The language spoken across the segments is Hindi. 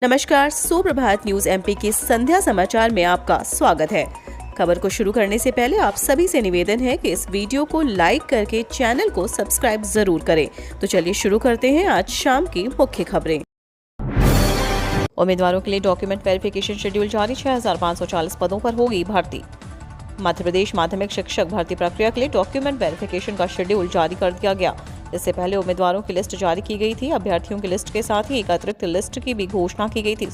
नमस्कार, सुप्रभात न्यूज एमपी के संध्या समाचार में आपका स्वागत है। खबर को शुरू करने से पहले आप सभी से निवेदन है कि इस वीडियो को लाइक करके चैनल को सब्सक्राइब जरूर करें। तो चलिए शुरू करते हैं आज शाम की मुख्य खबरें। उम्मीदवारों के लिए डॉक्यूमेंट वेरिफिकेशन शेड्यूल जारी, 6540 पदों पर होगी भर्ती। मध्य प्रदेश माध्यमिक शिक्षक भर्ती प्रक्रिया के लिए डॉक्यूमेंट वेरिफिकेशन का शेड्यूल जारी कर दिया गया। इससे पहले उम्मीदवारों की लिस्ट जारी की गई थी। अभ्यर्थियों की लिस्ट के साथ ही एक अतिरिक्त लिस्ट की भी घोषणा की गई थी।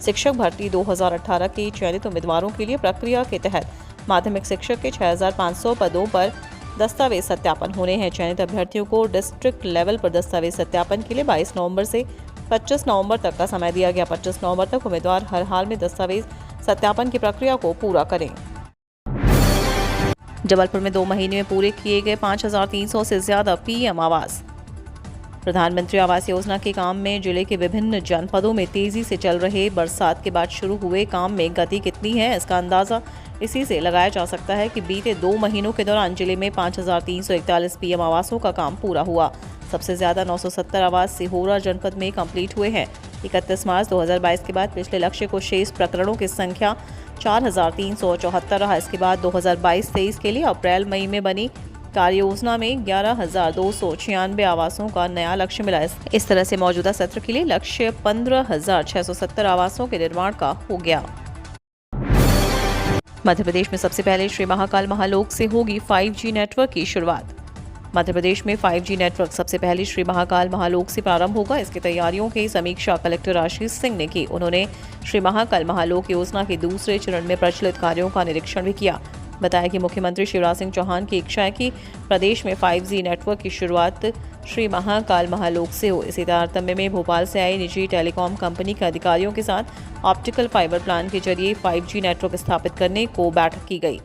शिक्षक भर्ती 2018 के चयनित उम्मीदवारों के लिए प्रक्रिया के तहत माध्यमिक शिक्षक के 6500 पदों पर दस्तावेज सत्यापन होने हैं। चयनित अभ्यर्थियों को डिस्ट्रिक्ट लेवल पर दस्तावेज सत्यापन के लिए 22 नवंबर से 25 नवंबर तक का समय दिया गया। 25 नवंबर तक उम्मीदवार हर हाल में दस्तावेज सत्यापन की प्रक्रिया को पूरा करें। जबलपुर में 2 महीने में पूरे किए गए 5300 से ज्यादा पीएम आवास। प्रधानमंत्री आवास योजना के काम में जिले के विभिन्न जनपदों में तेजी से चल रहे बरसात के बाद शुरू हुए काम में गति कितनी है, इसका अंदाजा इसी से लगाया जा सकता है कि बीते 2 महीनों के दौरान जिले में 5341 पीएम आवासों का काम पूरा हुआ। सबसे ज्यादा 970 आवास सिहोरा जनपद में कंप्लीट हुए हैं। 31 मार्च 2022 के बाद पिछले लक्ष्य को शेष प्रकरणों की संख्या 4374 रहा। इसके बाद 2022-23 के लिए अप्रैल मई में बनी कार्य योजना में 11296 आवासों का नया लक्ष्य मिला। इस तरह से मौजूदा सत्र के लिए लक्ष्य 15670 आवासों के निर्माण का हो गया। मध्य प्रदेश में सबसे पहले श्री महाकाल महालोक से होगी 5G नेटवर्क की शुरुआत। मध्य प्रदेश में 5G नेटवर्क सबसे पहले श्री महाकाल महालोक से प्रारंभ होगा। इसकी तैयारियों की समीक्षा कलेक्टर आशीष सिंह ने की। उन्होंने श्री महाकाल महालोक योजना के दूसरे चरण में प्रचलित कार्यों का निरीक्षण भी किया। बताया कि मुख्यमंत्री शिवराज सिंह चौहान की इच्छा है कि प्रदेश में 5G नेटवर्क की शुरुआत श्री महाकाल महालोक से हो। इसी तारतम्य में भोपाल से आई निजी टेलीकॉम कंपनी के अधिकारियों के साथ ऑप्टिकल फाइबर प्लान के जरिए 5G नेटवर्क स्थापित करने को बैठक की गई।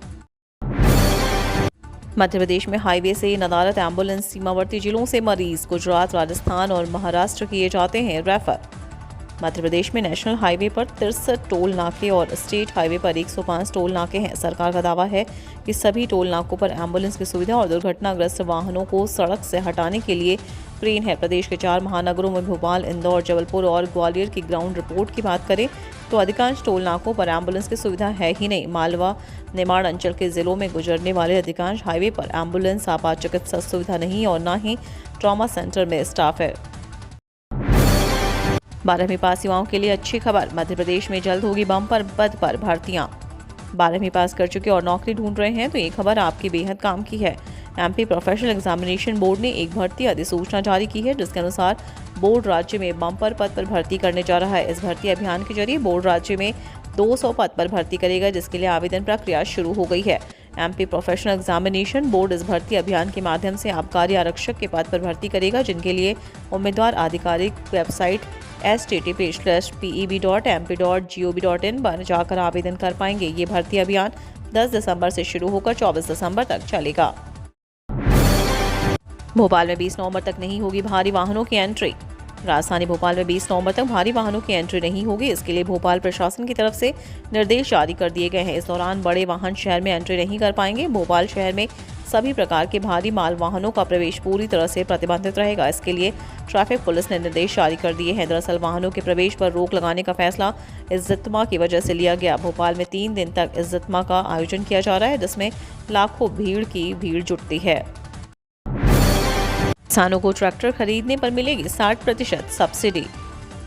मध्य प्रदेश में हाईवे से नदारद एम्बुलेंस सीमावर्ती जिलों से मरीज गुजरात, राजस्थान और महाराष्ट्र किए जाते हैं रेफर। मध्य प्रदेश में नेशनल हाईवे पर 63 टोल नाके और स्टेट हाईवे पर 105 टोल नाके हैं। सरकार का दावा है कि सभी टोल नाकों पर एम्बुलेंस की सुविधा और दुर्घटनाग्रस्त वाहनों को सड़क से हटाने के लिए ट्रेन है। प्रदेश के 4 महानगरों में भोपाल, इंदौर, जबलपुर और ग्वालियर की ग्राउंड रिपोर्ट की बात करें तो अधिकांश टोल नाकों पर एम्बुलेंस की सुविधा है ही नहीं। मालवा, निमाड़ अंचल के जिलों में गुजरने वाले अधिकांश हाईवे पर एम्बुलेंस, आपात चिकित्सा सुविधा नहीं और न ही ट्रॉमा सेंटर में स्टाफ है। 12वीं पास युवाओं के लिए अच्छी खबर, मध्य प्रदेश में जल्द होगी बम्पर पद पर भर्तियां। 12वीं पास कर चुके और नौकरी ढूंढ रहे हैं तो ये खबर आपकी बेहद काम की है। एमपी प्रोफेशनल एग्जामिनेशन बोर्ड ने एक भर्ती अधिसूचना जारी की है, जिसके अनुसार बोर्ड राज्य में बम्पर पद पर भर्ती करने जा रहा है। इस भर्ती अभियान के जरिए बोर्ड राज्य में 200 पद पर भर्ती करेगा, जिसके लिए आवेदन प्रक्रिया शुरू हो गई है। एमपी प्रोफेशनल एग्जामिनेशन बोर्ड इस भर्ती अभियान के माध्यम से आबकारी आरक्षक के पद पर भर्ती करेगा, जिनके लिए उम्मीदवार आधिकारिक वेबसाइट http://peb.mp.gov.in पर जाकर आवेदन कर पाएंगे। ये भर्ती अभियान 10 दिसंबर से शुरू होकर 24 दिसंबर तक चलेगा। भोपाल में 20 नवंबर तक नहीं होगी भारी वाहनों की एंट्री। राजधानी भोपाल में 20 नवंबर तक भारी वाहनों की एंट्री नहीं होगी। इसके लिए भोपाल प्रशासन की तरफ से निर्देश जारी कर दिए गए हैं। इस दौरान बड़े वाहन शहर में एंट्री नहीं कर पाएंगे। भोपाल शहर में सभी प्रकार के भारी माल वाहनों का प्रवेश पूरी तरह से प्रतिबंधित रहेगा। इसके लिए ट्रैफिक पुलिस ने निर्देश जारी कर दिए हैं। दरअसल वाहनों के प्रवेश पर रोक लगाने का फैसला इज्जतमा की वजह से लिया गया। भोपाल में 3 दिन तक इज्जतमा का आयोजन किया जा रहा है, जिसमें लाखों भीड़ जुटती है। किसानों को ट्रैक्टर खरीदने पर मिलेगी 60% सब्सिडी।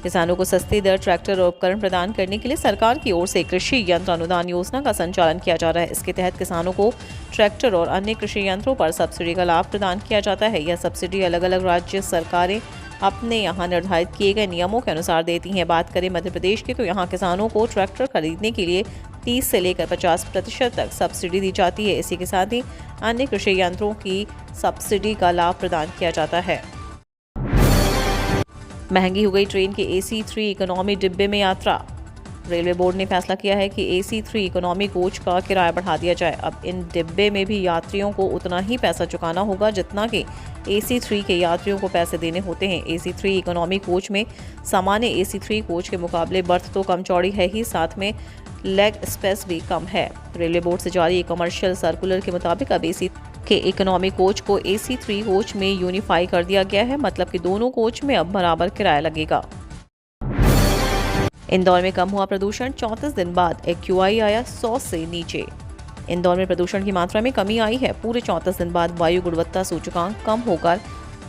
किसानों को सस्ती दर ट्रैक्टर और उपकरण प्रदान करने के लिए सरकार की ओर से कृषि यंत्र अनुदान योजना का संचालन किया जा रहा है। इसके तहत किसानों को ट्रैक्टर और अन्य कृषि यंत्रों पर सब्सिडी का लाभ प्रदान किया जाता है। यह सब्सिडी अलग अलग राज्य सरकारें अपने यहाँ निर्धारित किए गए नियमों के अनुसार देती हैं। बात करें मध्य प्रदेश की तो यहाँ किसानों को ट्रैक्टर खरीदने के लिए 30 से लेकर 50% तक सब्सिडी दी जाती है। इसी के साथ ही अन्य कृषि यंत्रों की सब्सिडी का लाभ प्रदान किया जाता है। महंगी हो गई ट्रेन के AC3 इकोनॉमी डिब्बे में यात्रा। रेलवे बोर्ड ने फैसला किया है कि AC3 इकोनॉमी कोच का किराया बढ़ा दिया जाए। अब इन डिब्बे में भी यात्रियों को उतना ही पैसा चुकाना होगा जितना कि AC3 के यात्रियों को पैसे देने होते हैं। AC3 इकोनॉमी कोच में सामान्य AC3 कोच के मुकाबले बर्थ तो कम चौड़ी है ही, साथ में लेग स्पेस भी कम है। रेलवे बोर्ड से जारी एक कमर्शियल सर्कुलर के मुताबिक अब AC के इकोनॉमी कोच को AC3 कोच में यूनिफाई कर दिया गया है, मतलब कि दोनों कोच में अब बराबर किराया लगेगा। इंदौर में कम हुआ प्रदूषण, 34 दिन बाद AQI आया 100 से नीचे। इंदौर में प्रदूषण की मात्रा में कमी आई है। पूरे 34 दिन बाद वायु गुणवत्ता सूचकांक कम होकर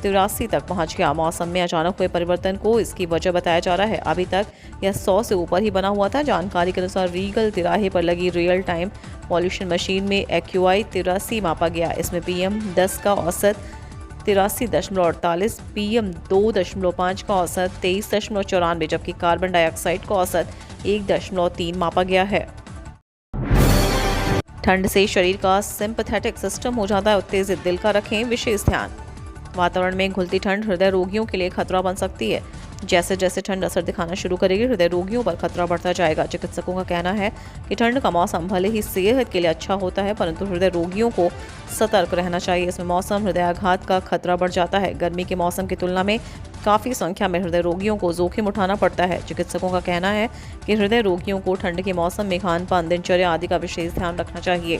83 तक पहुंच गया। मौसम में अचानक हुए परिवर्तन को इसकी वजह बताया जा रहा है। अभी तक यह 100 से ऊपर ही बना हुआ था। जानकारी के अनुसार रीगल तिराहे पर लगी रियल टाइम पॉल्यूशन मशीन में AQI 83 मापा गया। इसमें PM 10 का औसत 83.48, PM 2.5 का औसत 23.94, जबकि कार्बन डाइऑक्साइड का औसत 1.3 मापा गया है। ठंड से शरीर का सिंपैथेटिक सिस्टम हो जाता है उत्तेजित, दिल का रखें विशेष ध्यान। वातावरण में घुलती ठंड हृदय रोगियों के लिए खतरा बन सकती है। जैसे जैसे ठंड असर दिखाना शुरू करेगी, हृदय रोगियों पर खतरा बढ़ता जाएगा। चिकित्सकों का कहना है कि ठंड का मौसम भले ही सेहत के लिए अच्छा होता है, परंतु हृदय रोगियों को सतर्क रहना चाहिए। इसमें मौसम हृदयाघात का खतरा बढ़ जाता है। गर्मी के मौसम की तुलना में काफ़ी संख्या में हृदय रोगियों को जोखिम उठाना पड़ता है। चिकित्सकों का कहना है कि हृदय रोगियों को ठंड के मौसम में खान पान, दिनचर्या आदि का विशेष ध्यान रखना चाहिए।